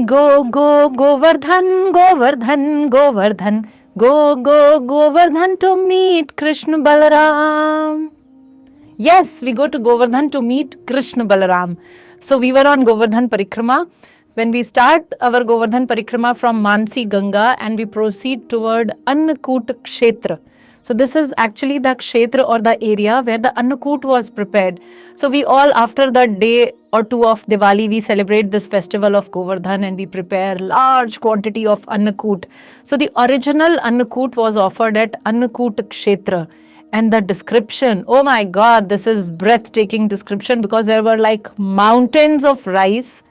Go Govardhan, Govardhan, Govardhan. Go Govardhan to meet Krishna Balaram. Yes, we go to Govardhan to meet Krishna Balaram. So we were on Govardhan Parikrama. When we start our Govardhan Parikrama from Mansi Ganga and we proceed toward Annakut Kshetra. So this is actually the Kshetra or the area where the Annakut was prepared. So we all, after the day or two of Diwali, we celebrate this festival of Govardhan and we prepare large quantity of Annakut. So the original Annakut was offered at Annakut Kshetra. And the description, oh my God, this is breathtaking description, because there were like mountains of rice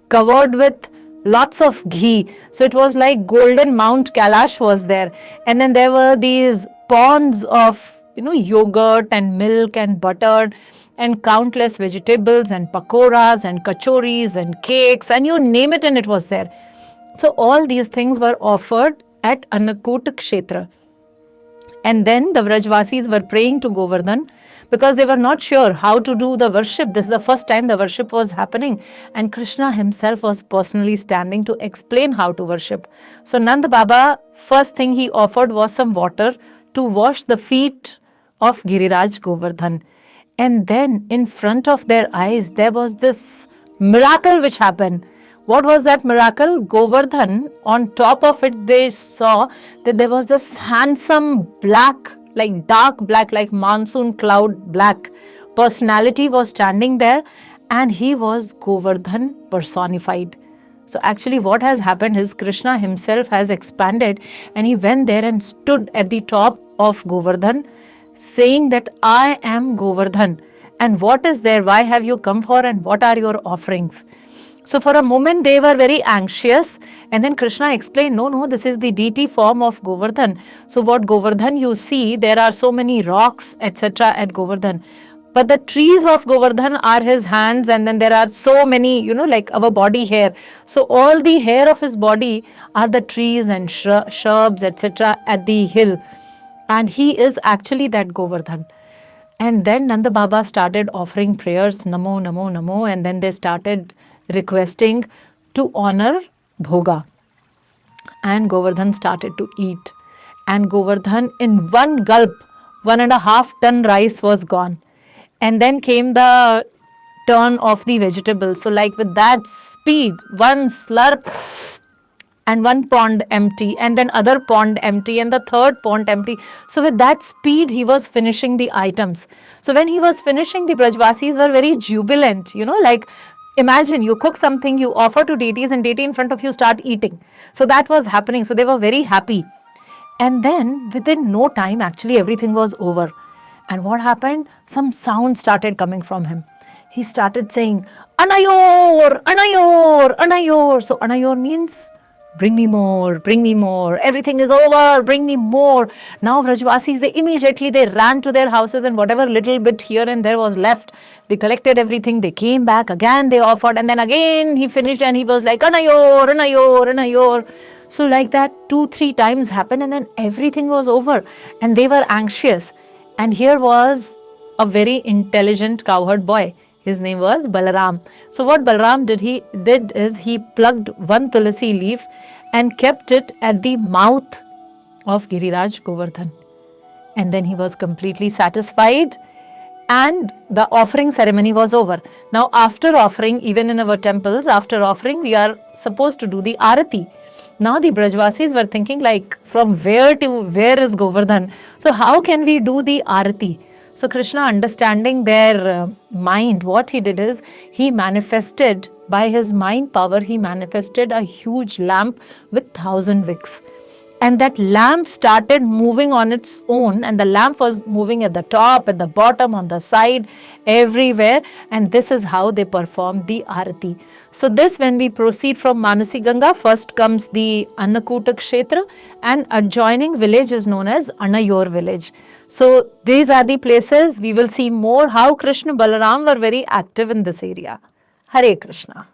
covered with lots of ghee. So it was like golden Mount Kailash was there. And then there were these ponds of, yogurt and milk and butter and countless vegetables and pakoras and kachoris and cakes and you name it, and it was there. So all these things were offered at Annakut Kshetra. And then the Vrajvasis were praying to Govardhan because they were not sure how to do the worship. This is the first time the worship was happening. And Krishna himself was personally standing to explain how to worship. So Nand Baba, first thing he offered was some water to wash the feet of Giriraj Govardhan. And then in front of their eyes, there was this miracle which happened. What was that miracle? Govardhan, on top of it, they saw that there was this handsome black, like dark black, like monsoon cloud black personality was standing there, and he was Govardhan personified. So actually what has happened is Krishna himself has expanded and he went there and stood at the top of Govardhan saying that I am Govardhan. And what is there? Why have you come for, and what are your offerings? So for a moment they were very anxious, and then Krishna explained, no, this is the deity form of Govardhan. So what Govardhan you see, there are so many rocks, etc. at Govardhan. But the trees of Govardhan are his hands, and then there are so many, like our body hair. So all the hair of his body are the trees and shrubs, etc. at the hill. And he is actually that Govardhan. And then Nanda Baba started offering prayers, Namo, Namo, Namo, and then they started requesting to honor Bhoga. And Govardhan started to eat. And Govardhan, in one gulp, 1.5 ton rice was gone. And then came the turn of the vegetables. So like with that speed, one slurp and one pond empty, and then other pond empty, and the third pond empty. So with that speed, he was finishing the items. So when he was finishing, the Brajvasis were very jubilant, like imagine you cook something, you offer to deities, and deity in front of you start eating. So that was happening. So they were very happy. And then within no time, actually everything was over. And what happened? Some sound started coming from him. He started saying, Anayor, Anayor, Anayor. So Anayor means bring me more, everything is over, bring me more. Now Vrajvasis, they ran to their houses, and whatever little bit here and there was left, they collected everything, they came back, again they offered, and then again he finished and he was like, Anayor, Anayor, Anayor. So like that 2-3 times happened, and then everything was over and they were anxious. And here was a very intelligent cowherd boy. His name was Balaram. So what Balaram did is he plucked one tulsi leaf and kept it at the mouth of Giriraj Govardhan. And then he was completely satisfied, and the offering ceremony was over. Now after offering, even in our temples, after offering, we are supposed to do the arati. Now the Brajvasis were thinking like, from where to where is Govardhan? So how can we do the arati? So Krishna, understanding their mind, what he did is, he manifested, by his mind power, he manifested a huge lamp with 1,000 wicks. And that lamp started moving on its own, and the lamp was moving at the top, at the bottom, on the side, everywhere. And this is how they performed the arati. So this, when we proceed from Manasi Ganga, first comes the Annakuta Kshetra, and adjoining village is known as Anayor village. So these are the places we will see more how Krishna Balaram were very active in this area. Hare Krishna.